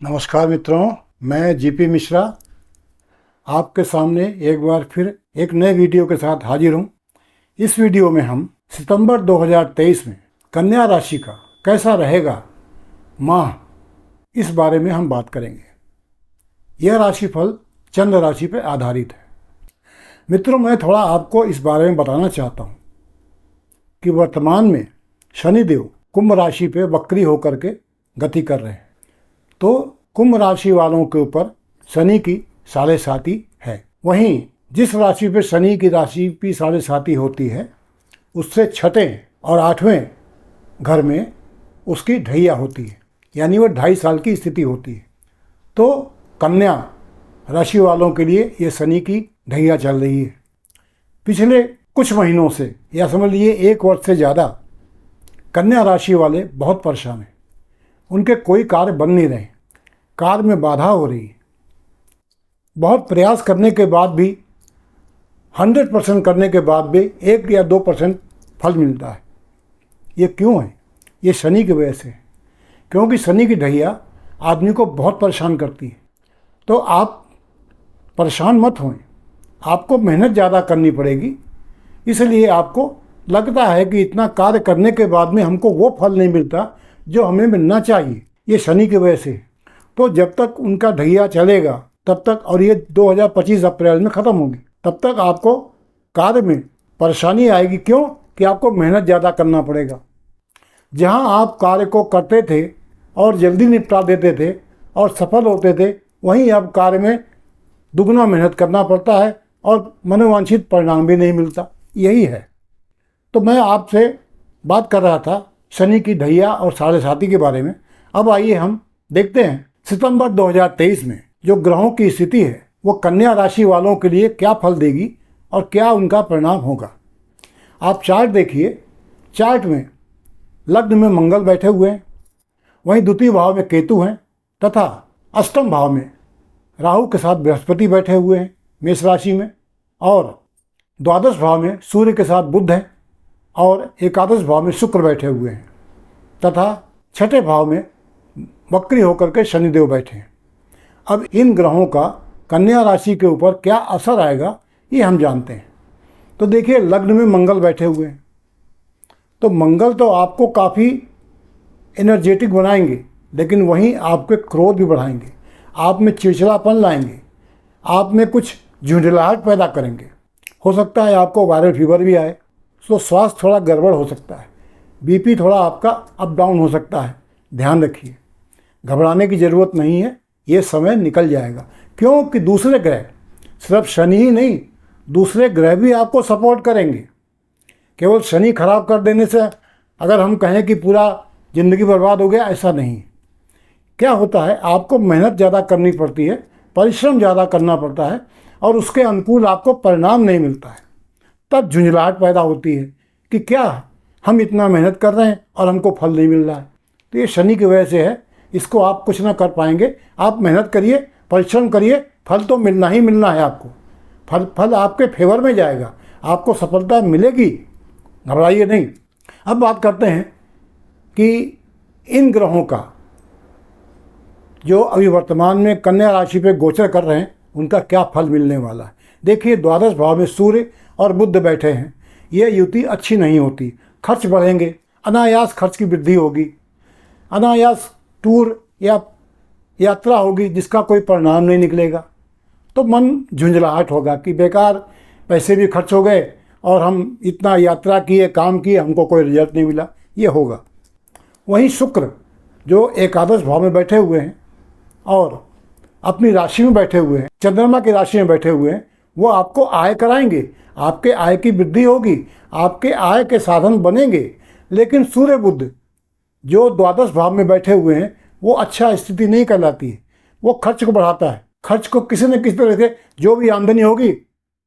नमस्कार मित्रों, मैं जीपी मिश्रा आपके सामने एक बार फिर एक नए वीडियो के साथ हाजिर हूँ। इस वीडियो में हम सितंबर 2023 में कन्या राशि का कैसा रहेगा माह, इस बारे में हम बात करेंगे। यह राशिफल चंद्र राशि पर आधारित है। मित्रों, मैं थोड़ा आपको इस बारे में बताना चाहता हूँ कि वर्तमान में शनिदेव कुंभ राशि पे वक्री होकर के गति कर रहे हैं। तो कुंभ राशि वालों के ऊपर शनि की साढ़े साती है। वहीं जिस राशि पे शनि की राशि की साढ़े साती होती है, उससे छठे और आठवें घर में उसकी ढैया होती है, यानी वो 2.5 साल की स्थिति होती है। तो कन्या राशि वालों के लिए ये शनि की ढैया चल रही है। पिछले कुछ महीनों से, या समझ लीजिए 1 वर्ष से ज़्यादा, कन्या राशि वाले बहुत परेशान हैं। उनके कोई कार्य बन नहीं रहे, कार्य में बाधा हो रही है। बहुत प्रयास करने के बाद भी, 100% करने के बाद भी 1 या 2% फल मिलता है। ये क्यों है? ये शनि की वजह से है। क्योंकि शनि की ढैया आदमी को बहुत परेशान करती है। तो आप परेशान मत हों, आपको मेहनत ज़्यादा करनी पड़ेगी। इसलिए आपको लगता है कि इतना कार्य करने के बाद में हमको वो फल नहीं मिलता जो हमें मिलना चाहिए। ये शनि की वजह से। तो जब तक उनका ढैया चलेगा तब तक, और ये 2025 अप्रैल में ख़त्म होगी, तब तक आपको कार्य में परेशानी आएगी। क्यों? कि आपको मेहनत ज़्यादा करना पड़ेगा। जहां आप कार्य को करते थे और जल्दी निपटा देते थे और सफल होते थे, वहीं अब कार्य में दुगना मेहनत करना पड़ता है और मनोवांछित परिणाम भी नहीं मिलता। यही है। तो मैं आपसे बात कर रहा था शनि की ढैया और साढ़े साती के बारे में। अब आइए हम देखते हैं सितंबर 2023 में जो ग्रहों की स्थिति है वो कन्या राशि वालों के लिए क्या फल देगी और क्या उनका परिणाम होगा। आप चार्ट देखिए। चार्ट में लग्न में मंगल बैठे हुए हैं, वहीं द्वितीय भाव में केतु हैं, तथा अष्टम भाव में राहु के साथ बृहस्पति बैठे हुए हैं मेष राशि में, और द्वादश भाव में सूर्य के साथ बुध हैं, और एकादश भाव में शुक्र बैठे हुए हैं, तथा छठे भाव में वक्री होकर के शनिदेव बैठे हैं। अब इन ग्रहों का कन्या राशि के ऊपर क्या असर आएगा ये हम जानते हैं। तो देखिए, लग्न में मंगल बैठे हुए हैं। तो मंगल तो आपको काफ़ी एनर्जेटिक बनाएंगे, लेकिन वहीं आपके क्रोध भी बढ़ाएंगे, आप में चिड़चिड़ापन लाएंगे, आप में कुछ झुंझलाहट पैदा करेंगे। हो सकता है आपको वायरल फीवर भी आए। तो स्वास्थ्य थोड़ा गड़बड़ हो सकता है, बीपी थोड़ा आपका अप डाउन हो सकता है। ध्यान रखिए, घबराने की ज़रूरत नहीं है, ये समय निकल जाएगा। क्योंकि दूसरे ग्रह, सिर्फ शनि ही नहीं, दूसरे ग्रह भी आपको सपोर्ट करेंगे। केवल शनि खराब कर देने से अगर हम कहें कि पूरा ज़िंदगी बर्बाद हो गया, ऐसा नहीं। क्या होता है, आपको मेहनत ज़्यादा करनी पड़ती है, परिश्रम ज़्यादा करना पड़ता है, और उसके अनुकूल आपको परिणाम नहीं मिलता है। तब झुंझलाहट पैदा होती है कि क्या हम इतना मेहनत कर रहे हैं और हमको फल नहीं मिल रहा है। तो ये शनि की वजह से है। इसको आप कुछ ना कर पाएंगे। आप मेहनत करिए, परिश्रम करिए, फल तो मिलना ही मिलना है आपको। फल आपके फेवर में जाएगा, आपको सफलता मिलेगी, घबराइए नहीं। अब बात करते हैं कि इन ग्रहों का जो अभी वर्तमान में कन्या राशि पे गोचर कर रहे हैं, उनका क्या फल मिलने वाला है। देखिए, द्वादश भाव में सूर्य और बुध बैठे हैं। ये युति अच्छी नहीं होती। खर्च बढ़ेंगे, अनायास खर्च की वृद्धि होगी, अनायास टूर या यात्रा होगी जिसका कोई परिणाम नहीं निकलेगा। तो मन झुंझलाहट होगा कि बेकार पैसे भी खर्च हो गए और हम इतना यात्रा किए, काम किए, हमको कोई रिजल्ट नहीं मिला। ये होगा। वहीं शुक्र जो एकादश भाव में बैठे हुए हैं और अपनी राशि में बैठे हुए हैं, चंद्रमा की राशि में बैठे हुए हैं, वो आपको आय कराएंगे। आपके आय की वृद्धि होगी, आपके आय के साधन बनेंगे। लेकिन सूर्य बुध जो द्वादश भाव में बैठे हुए हैं, वो अच्छा स्थिति नहीं कहलाती है। वो खर्च को बढ़ाता है। खर्च को किसी न किसी तरह से जो भी आमदनी होगी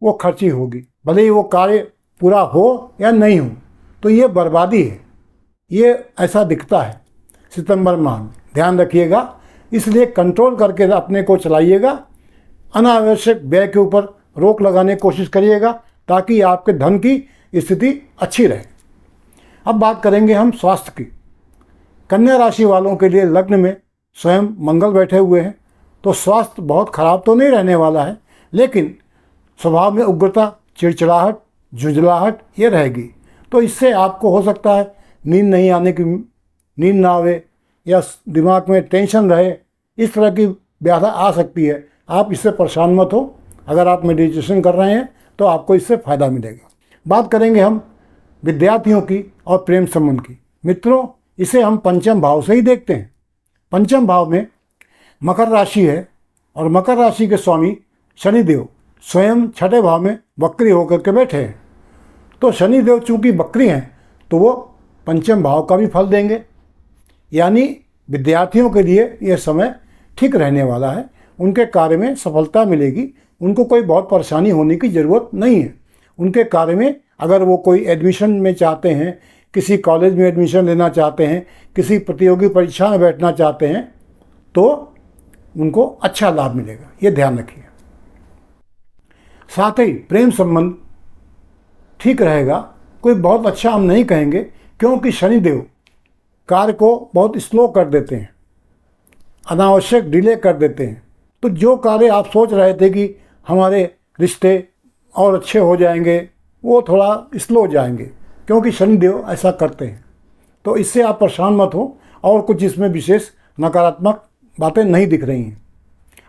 वो खर्च ही होगी, भले ही वो कार्य पूरा हो या नहीं हो। तो ये बर्बादी है। ये ऐसा दिखता है सितंबर माह में। ध्यान रखिएगा। इसलिए कंट्रोल करके अपने को चलाइएगा। अनावश्यक व्यय के ऊपर रोक लगाने की कोशिश करिएगा ताकि आपके धन की स्थिति अच्छी रहे। अब बात करेंगे हम स्वास्थ्य की। कन्या राशि वालों के लिए लग्न में स्वयं मंगल बैठे हुए हैं, तो स्वास्थ्य बहुत खराब तो नहीं रहने वाला है, लेकिन स्वभाव में उग्रता, चिड़चिड़ाहट, झुंझलाहट ये रहेगी। तो इससे आपको हो सकता है नींद नहीं आने की, नींद ना आवे या दिमाग में टेंशन रहे, इस तरह की व्याधा आ सकती है। आप इससे परेशान मत हो। अगर आप मेडिटेशन कर रहे हैं तो आपको इससे फ़ायदा मिलेगा। बात करेंगे हम विद्यार्थियों की और प्रेम संबंध की। मित्रों, इसे हम पंचम भाव से ही देखते हैं। पंचम भाव में मकर राशि है और मकर राशि के स्वामी शनिदेव स्वयं छठे भाव में वक्री होकर के बैठे हैं। तो शनिदेव चूँकि वक्री हैं तो वो पंचम भाव का भी फल देंगे, यानी विद्यार्थियों के लिए यह समय ठीक रहने वाला है। उनके कार्य में सफलता मिलेगी, उनको कोई बहुत परेशानी होने की ज़रूरत नहीं है। उनके कार्य में अगर वो कोई एडमिशन में चाहते हैं, किसी कॉलेज में एडमिशन लेना चाहते हैं, किसी प्रतियोगी परीक्षा में बैठना चाहते हैं, तो उनको अच्छा लाभ मिलेगा, ये ध्यान रखिए। साथ ही प्रेम संबंध ठीक रहेगा। कोई बहुत अच्छा हम नहीं कहेंगे, क्योंकि शनिदेव कार्य को बहुत स्लो कर देते हैं, अनावश्यक डिले कर देते हैं। तो जो कार्य आप सोच रहे थे कि हमारे रिश्ते और अच्छे हो जाएंगे, वो थोड़ा स्लो हो जाएंगे, क्योंकि शनिदेव ऐसा करते हैं। तो इससे आप परेशान मत हो, और कुछ इसमें विशेष नकारात्मक बातें नहीं दिख रही हैं।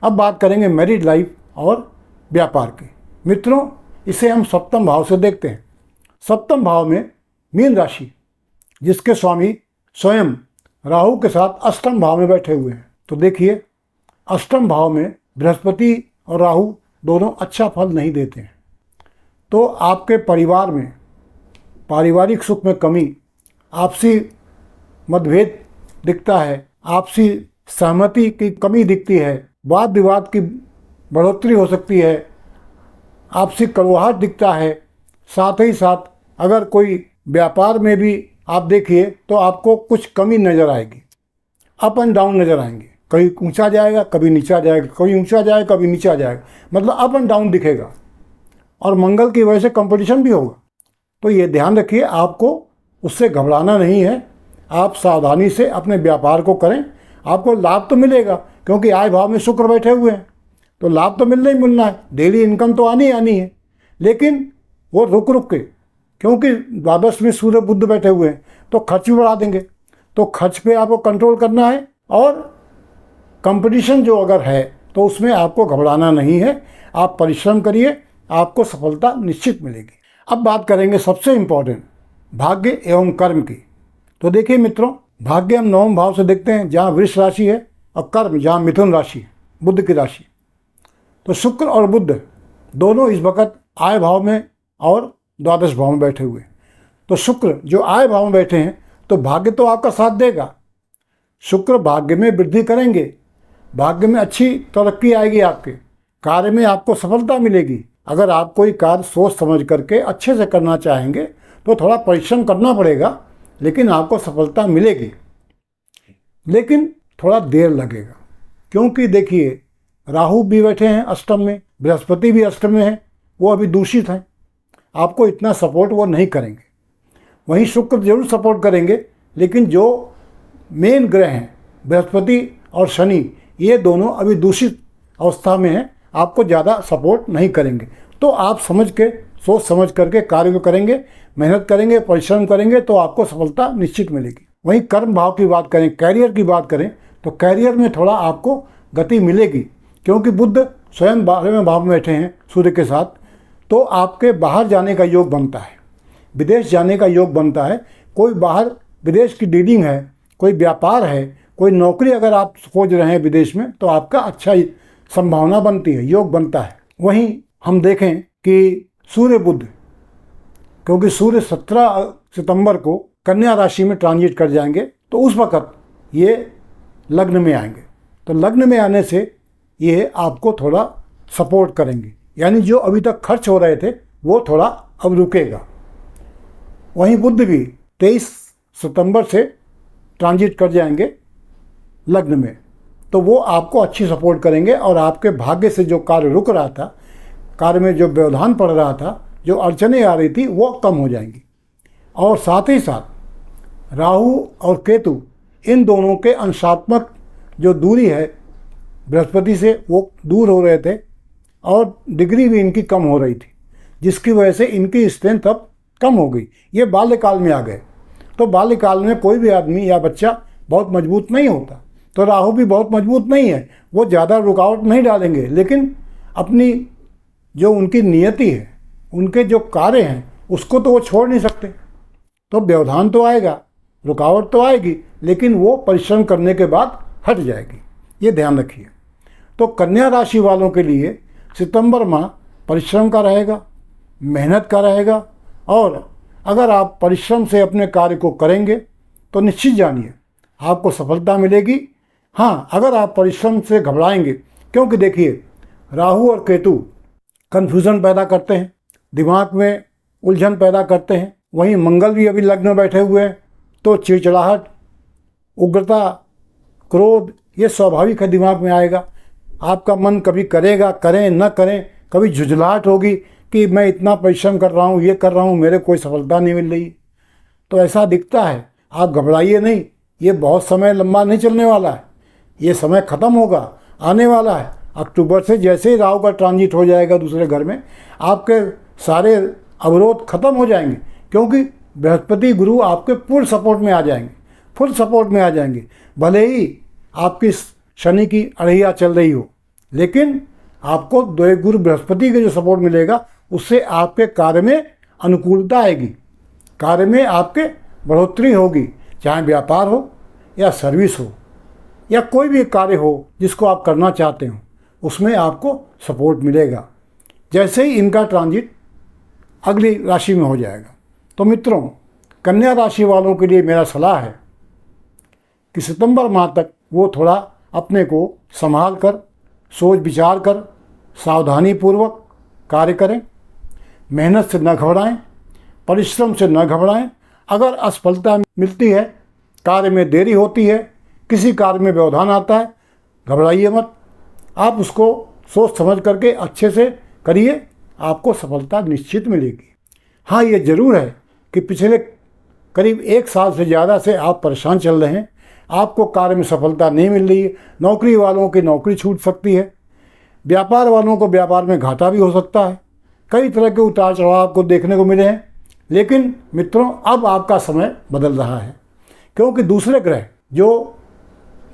अब बात करेंगे मैरिड लाइफ और व्यापार की। मित्रों, इसे हम सप्तम भाव से देखते हैं। सप्तम भाव में मीन राशि, जिसके स्वामी स्वयं राहु के साथ अष्टम भाव में बैठे हुए हैं। तो देखिए, अष्टम भाव में बृहस्पति और राहु दोनों अच्छा फल नहीं देते हैं। तो आपके परिवार में पारिवारिक सुख में कमी, आपसी मतभेद दिखता है, आपसी सहमति की कमी दिखती है, वाद विवाद की बढ़ोतरी हो सकती है, आपसी कड़वाहट दिखता है। साथ ही साथ अगर कोई व्यापार में भी आप देखिए तो आपको कुछ कमी नज़र आएगी, अप एंड डाउन नज़र आएंगे। कभी ऊंचा जाएगा, कभी नीचा जाएगा, कभी ऊंचा जाएगा, कभी नीचा जाएगा, मतलब अप एंड डाउन दिखेगा। और मंगल की वजह से कंपटीशन भी होगा। तो ये ध्यान रखिए, आपको उससे घबराना नहीं है। आप सावधानी से अपने व्यापार को करें, आपको लाभ तो मिलेगा, क्योंकि आय भाव में शुक्र बैठे हुए हैं, तो लाभ तो मिलना ही मिलना है, डेली इनकम तो आनी है। लेकिन वो रुक रुक के, क्योंकि द्वादश में सूर्य बुध बैठे हुए हैं, तो खर्च भी बढ़ा देंगे। तो खर्च पे आपको कंट्रोल करना है, और कंपटीशन जो अगर है तो उसमें आपको घबराना नहीं है। आप परिश्रम करिए, आपको सफलता निश्चित मिलेगी। अब बात करेंगे सबसे इम्पोर्टेंट भाग्य एवं कर्म की। तो देखिए मित्रों, भाग्य हम नवम भाव से देखते हैं, जहाँ वृष राशि है, और कर्म जहाँ मिथुन राशि है, बुध की राशि। तो शुक्र और बुध दोनों इस वक्त आय भाव में और द्वादश भाव में बैठे हुए। तो शुक्र जो आय भाव में बैठे हैं, तो भाग्य तो आपका साथ देगा। शुक्र भाग्य में वृद्धि करेंगे, भाग्य में अच्छी तरक्की आएगी, आपके कार्य में आपको सफलता मिलेगी। अगर आप कोई कार्य सोच समझ करके अच्छे से करना चाहेंगे तो थोड़ा परिश्रम करना पड़ेगा, लेकिन आपको सफलता मिलेगी, लेकिन थोड़ा देर लगेगा। क्योंकि देखिए, राहु भी बैठे हैं अष्टम में, बृहस्पति भी अष्टम में है, वो अभी दूषित हैं, आपको इतना सपोर्ट वो नहीं करेंगे। वहीं शुक्र जरूर सपोर्ट करेंगे, लेकिन जो मेन ग्रह हैं बृहस्पति और शनि, ये दोनों अभी दूषित अवस्था में हैं, आपको ज़्यादा सपोर्ट नहीं करेंगे। तो आप समझ के, सोच समझ करके कार्य को करेंगे, मेहनत करेंगे, परिश्रम करेंगे, तो आपको सफलता निश्चित मिलेगी। वहीं कर्म भाव की बात करें, कैरियर की बात करें, तो कैरियर में थोड़ा आपको गति मिलेगी, क्योंकि बुध स्वयं 12वें भाव में बैठे हैं सूर्य के साथ। तो आपके बाहर जाने का योग बनता है, विदेश जाने का योग बनता है। कोई बाहर विदेश की डीलिंग है, कोई व्यापार है, कोई नौकरी अगर आप खोज रहे हैं विदेश में, तो आपका अच्छा संभावना बनती है, योग बनता है। वहीं हम देखें कि सूर्य बुध, क्योंकि सूर्य 17 सितंबर को कन्या राशि में ट्रांजिट कर जाएंगे, तो उस वक़्त ये लग्न में आएंगे। तो लग्न में आने से ये आपको थोड़ा सपोर्ट करेंगे, यानी जो अभी तक खर्च हो रहे थे वो थोड़ा अब रुकेगा। वहीं बुध भी 23 सितंबर से ट्रांजिट कर जाएंगे लग्न में, तो वो आपको अच्छी सपोर्ट करेंगे, और आपके भाग्य से जो कार्य रुक रहा था, कार्य में जो व्यवधान पड़ रहा था, जो अड़चनें आ रही थी, वो कम हो जाएंगी। और साथ ही साथ राहु और केतु, इन दोनों के अंशात्मक जो दूरी है बृहस्पति से वो दूर हो रहे थे और डिग्री भी इनकी कम हो रही थी, जिसकी वजह से इनकी स्ट्रेंथ अब कम हो गई। ये बाल्यकाल में आ गए। तो बाल्यकाल में कोई भी आदमी या बच्चा बहुत मजबूत नहीं होता। तो राहु भी बहुत मजबूत नहीं है, वो ज़्यादा रुकावट नहीं डालेंगे, लेकिन अपनी जो उनकी नियति है, उनके जो कार्य हैं, उसको तो वो छोड़ नहीं सकते। तो व्यवधान तो आएगा, रुकावट तो आएगी, लेकिन वो परिश्रम करने के बाद हट जाएगी। ये ध्यान रखिए। तो कन्या राशि वालों के लिए सितंबर माह परिश्रम का रहेगा, मेहनत का रहेगा, और अगर आप परिश्रम से अपने कार्य को करेंगे तो निश्चित जानिए आपको सफलता मिलेगी। हाँ, अगर आप परिश्रम से घबराएंगे, क्योंकि देखिए राहु और केतु कन्फ्यूज़न पैदा करते हैं, दिमाग में उलझन पैदा करते हैं। वहीं मंगल भी अभी लग्न में बैठे हुए हैं, तो चिड़चिड़ाहट, उग्रता, क्रोध ये स्वाभाविक है, दिमाग में आएगा। आपका मन कभी करेगा, करें न करें, कभी झुंझलाहट होगी कि मैं इतना परिश्रम कर रहा हूँ, ये कर रहा हूँ, मेरे कोई सफलता नहीं मिल रही। तो ऐसा दिखता है। आप घबराइए नहीं, ये बहुत समय लंबा नहीं चलने वाला है, ये समय ख़त्म होगा, आने वाला है। अक्टूबर से जैसे ही राहु का ट्रांजिट हो जाएगा दूसरे घर में, आपके सारे अवरोध खत्म हो जाएंगे, क्योंकि बृहस्पति गुरु आपके फुल सपोर्ट में आ जाएंगे, फुल सपोर्ट में आ जाएंगे। भले ही आपकी शनि की अड़ैया चल रही हो, लेकिन आपको गुरु बृहस्पति के जो सपोर्ट मिलेगा, उससे आपके कार्य में अनुकूलता आएगी, कार्य में आपके बढ़ोतरी होगी। चाहे व्यापार हो या सर्विस हो या कोई भी कार्य हो जिसको आप करना चाहते हो, उसमें आपको सपोर्ट मिलेगा जैसे ही इनका ट्रांजिट अगली राशि में हो जाएगा। तो मित्रों, कन्या राशि वालों के लिए मेरा सलाह है कि सितंबर माह तक वो थोड़ा अपने को संभाल कर, सोच विचार कर, सावधानी पूर्वक कार्य करें, मेहनत से न घबराएं, परिश्रम से न घबराएं। अगर असफलता मिलती है, कार्य में देरी होती है, किसी कार्य में व्यवधान आता है, घबराइए मत। आप उसको सोच समझ करके अच्छे से करिए, आपको सफलता निश्चित मिलेगी। हाँ, ये ज़रूर है कि पिछले करीब 1 साल से ज़्यादा से आप परेशान चल रहे हैं, आपको कार्य में सफलता नहीं मिल रही है। नौकरी वालों की नौकरी छूट सकती है, व्यापार वालों को व्यापार में घाटा भी हो सकता है, कई तरह के उतार चढ़ाव आपको देखने को मिले हैं। लेकिन मित्रों, अब आपका समय बदल रहा है, क्योंकि दूसरे ग्रह जो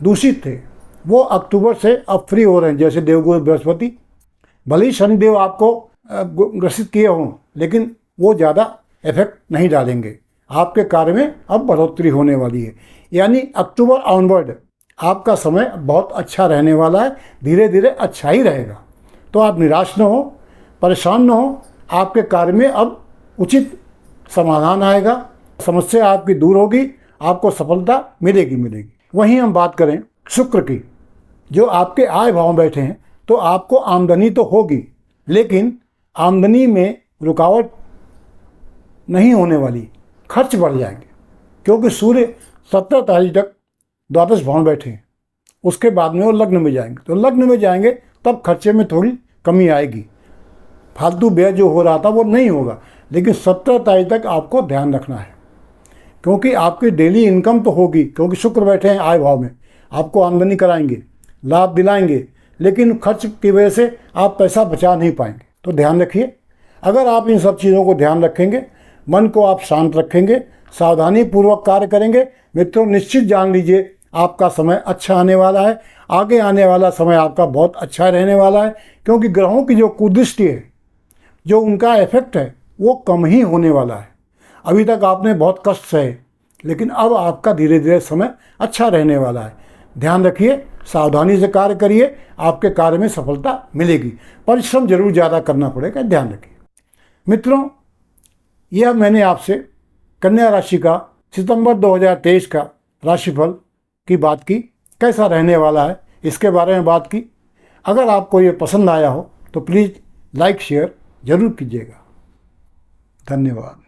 दूषित थे वो अक्टूबर से अब फ्री हो रहे हैं। जैसे देवगुरु बृहस्पति, भले ही शनिदेव आपको ग्रसित किए हों, लेकिन वो ज़्यादा इफेक्ट नहीं डालेंगे। आपके कार्य में अब बढ़ोतरी होने वाली है, यानी अक्टूबर ऑनवर्ड आपका समय बहुत अच्छा रहने वाला है, धीरे धीरे अच्छा ही रहेगा। तो आप निराश न हो, परेशान न हो, आपके कार्य में अब उचित समाधान आएगा, समस्या आपकी दूर होगी, आपको सफलता मिलेगी। वहीं हम बात करें शुक्र की, जो आपके आय भाव में बैठे हैं, तो आपको आमदनी तो होगी, लेकिन आमदनी में रुकावट नहीं होने वाली, खर्च बढ़ जाएंगे, क्योंकि सूर्य 17 तारीख तक द्वादश भाव में बैठे हैं। उसके बाद में वो लग्न में जाएंगे, तो लग्न में जाएंगे तब खर्चे में थोड़ी कमी आएगी, फालतू व्यय जो हो रहा था वो नहीं होगा। लेकिन 17 तारीख तक आपको ध्यान रखना है, क्योंकि आपकी डेली इनकम तो होगी, क्योंकि शुक्र बैठे हैं आय भाव में, आपको आमदनी कराएंगे, लाभ दिलाएंगे, लेकिन खर्च की वजह से आप पैसा बचा नहीं पाएंगे। तो ध्यान रखिए, अगर आप इन सब चीज़ों को ध्यान रखेंगे, मन को आप शांत रखेंगे, सावधानी पूर्वक कार्य करेंगे, मित्रों निश्चित जान लीजिए आपका समय अच्छा आने वाला है। आगे आने वाला समय आपका बहुत अच्छा रहने वाला है, क्योंकि ग्रहों की जो कुदृष्टि है, जो उनका इफेक्ट है, वो कम ही होने वाला है। अभी तक आपने बहुत कष्ट सहे, लेकिन अब आपका धीरे धीरे समय अच्छा रहने वाला है। ध्यान रखिए, सावधानी से कार्य करिए, आपके कार्य में सफलता मिलेगी। परिश्रम जरूर ज़्यादा करना पड़ेगा, ध्यान रखिए। मित्रों, यह मैंने आपसे कन्या राशि का सितंबर 2023 का राशिफल की बात की, कैसा रहने वाला है इसके बारे में बात की। अगर आपको ये पसंद आया हो तो प्लीज़ लाइक शेयर ज़रूर कीजिएगा। धन्यवाद।